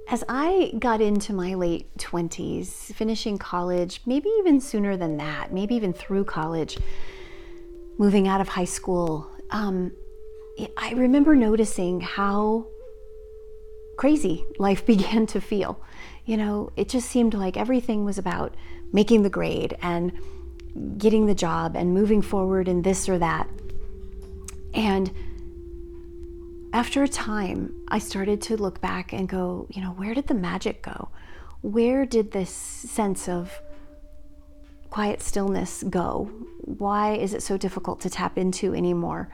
As I got into my late 20s, finishing college, maybe even sooner than that, maybe even through college, moving out of high school, I remember noticing how crazy life began to feel. You know, it just seemed like everything was about making the grade and getting the job and moving forward in this or that. And after a time, I started to look back and go, you know, where did the magic go? Where did this sense of quiet stillness go? Why is it so difficult to tap into anymore?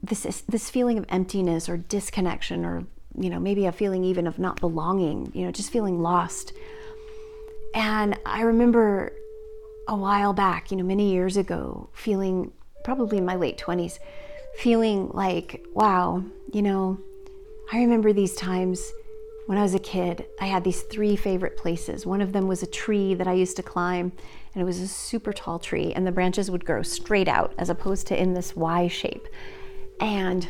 This feeling of emptiness or disconnection, or, you know, maybe a feeling even of not belonging, you know, just feeling lost. And I remember a while back, you know, many years ago, feeling, probably in my late 20s, feeling like, wow, you know, I remember these times when I was a kid. I had these three favorite places. One of them was a tree that I used to climb, and it was a super tall tree, and the branches would grow straight out as opposed to in this Y shape. And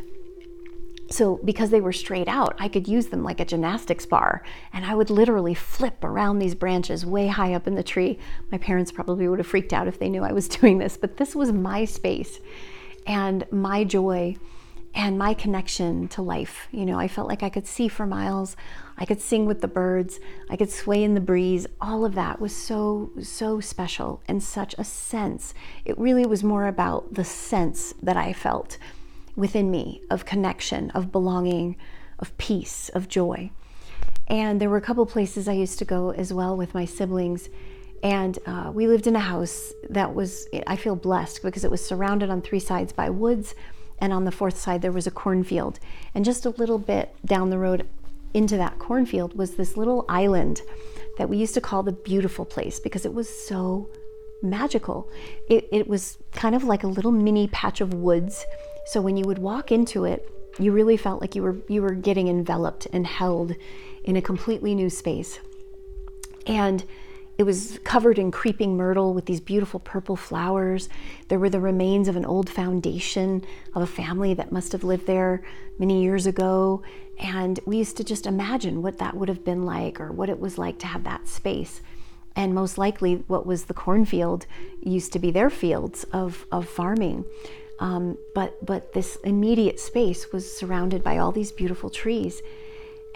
so because they were straight out, I could use them like a gymnastics bar, and I would literally flip around these branches way high up in the tree. My parents probably would have freaked out if they knew I was doing this, but this was my space and my joy and my connection to life. You know, I felt like I could see for miles. I could sing with the birds. I could sway in the breeze. All of that was so, so special, and such a sense. It really was more about the sense that I felt within me of connection, of belonging, of peace, of joy. And there were a couple places I used to go as well with my siblings. And we lived in a house that was, I feel blessed, because it was surrounded on three sides by woods, and on the fourth side there was a cornfield. And just a little bit down the road into that cornfield was this little island that we used to call the beautiful place, because it was so magical. It was kind of like a little mini patch of woods. So when you would walk into it, you really felt like you were getting enveloped and held in a completely new space. And it was covered in creeping myrtle with these beautiful purple flowers. There were the remains of an old foundation of a family that must have lived there many years ago. And we used to just imagine what that would have been like, or what it was like to have that space. And most likely what was the cornfield used to be their fields of farming. But this immediate space was surrounded by all these beautiful trees.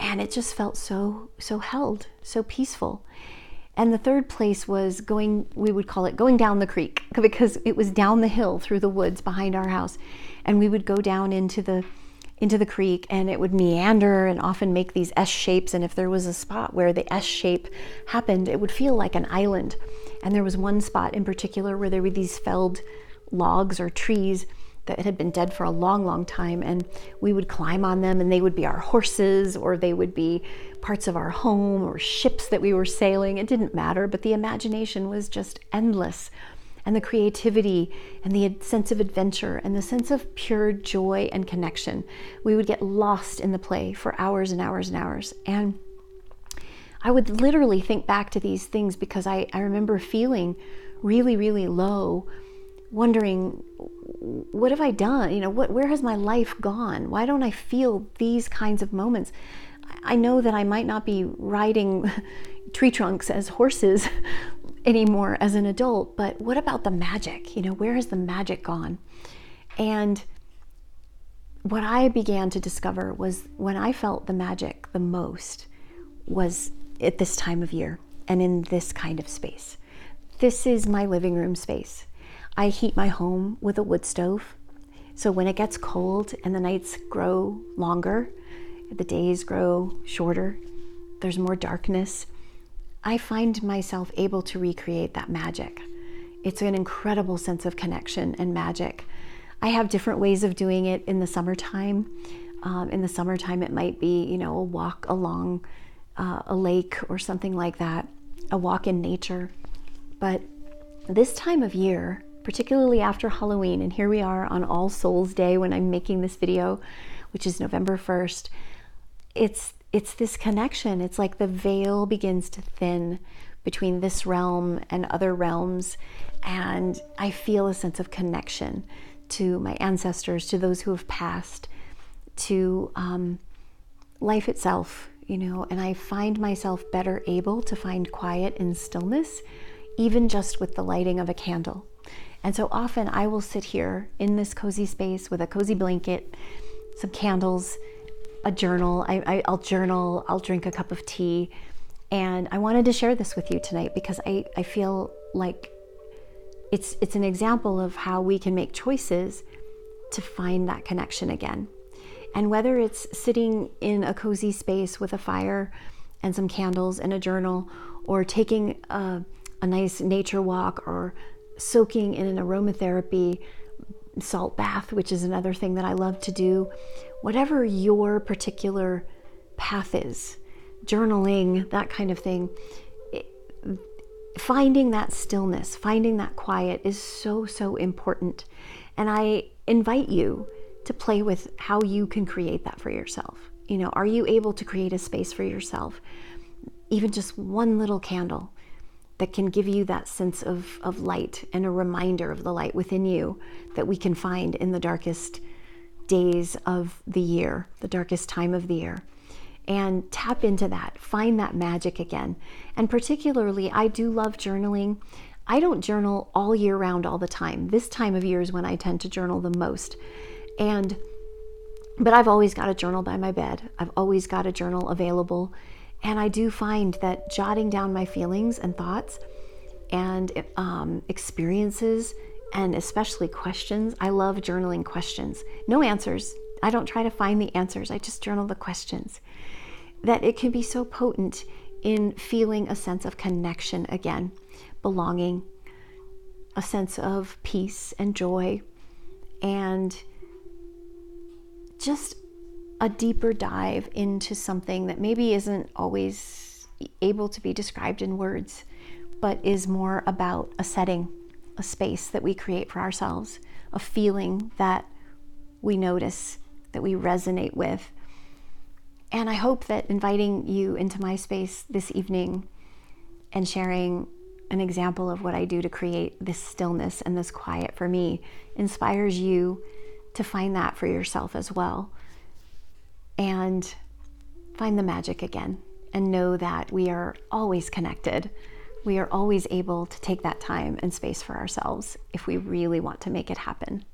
And it just felt so held, so peaceful. And the third place was we would call it going down the creek, because it was down the hill through the woods behind our house. And we would go down into the creek, and it would meander and often make these S shapes. And if there was a spot where the S shape happened, it would feel like an island. And there was one spot in particular where there were these felled logs or trees that had been dead for a long, long time, and we would climb on them, and they would be our horses, or they would be parts of our home, or ships that we were sailing. It didn't matter, but the imagination was just endless, and the creativity and the sense of adventure and the sense of pure joy and connection. We would get lost in the play for hours and hours and hours. And I would literally think back to these things, because I remember feeling really, really low, wondering, what have I done? You know, where has my life gone? Why don't I feel these kinds of moments? I know that I might not be riding tree trunks as horses anymore as an adult, but what about the magic? You know, where has the magic gone? And what I began to discover was, when I felt the magic the most was at this time of year and in this kind of space. This is my living room space. I heat my home with a wood stove. So when it gets cold and the nights grow longer, the days grow shorter, there's more darkness, I find myself able to recreate that magic. It's an incredible sense of connection and magic. I have different ways of doing it in the summertime. In the summertime, it might be, you know, a walk along a lake or something like that, a walk in nature. But this time of year, particularly after Halloween, and here we are on All Souls Day when I'm making this video, which is November 1st, it's this connection. It's like the veil begins to thin between this realm and other realms, and I feel a sense of connection to my ancestors, to those who have passed, to life itself. and I find myself better able to find quiet and stillness, even just with the lighting of a candle. And so often I will sit here in this cozy space with a cozy blanket, some candles, a journal. I'll journal, I'll drink a cup of tea. And I wanted to share this with you tonight because I feel like it's an example of how we can make choices to find that connection again. And whether it's sitting in a cozy space with a fire and some candles and a journal, or taking a nice nature walk, or soaking in an aromatherapy salt bath, which is another thing that I love to do, whatever your particular path is, journaling, that kind of thing, finding that stillness, finding that quiet is so, so important. And I invite you to play with how you can create that for yourself. Are you able to create a space for yourself, even just one little candle that can give you that sense of light and a reminder of the light within you that we can find in the darkest days of the year, the darkest time of the year? And tap into that, find that magic again. And particularly, I do love journaling. I don't journal all year round all the time. This time of year is when I tend to journal the most. But I've always got a journal by my bed. I've always got a journal available. And I do find that jotting down my feelings and thoughts and experiences, and especially questions. I love journaling questions. No answers. I don't try to find the answers. I just journal the questions. That it can be so potent in feeling a sense of connection again, belonging, a sense of peace and joy, and just a deeper dive into something that maybe isn't always able to be described in words, but is more about a setting, a space that we create for ourselves, a feeling that we notice, that we resonate with. And I hope that inviting you into my space this evening and sharing an example of what I do to create this stillness and this quiet for me inspires you to find that for yourself as well, and find the magic again, and know that we are always connected. We are always able to take that time and space for ourselves if we really want to make it happen.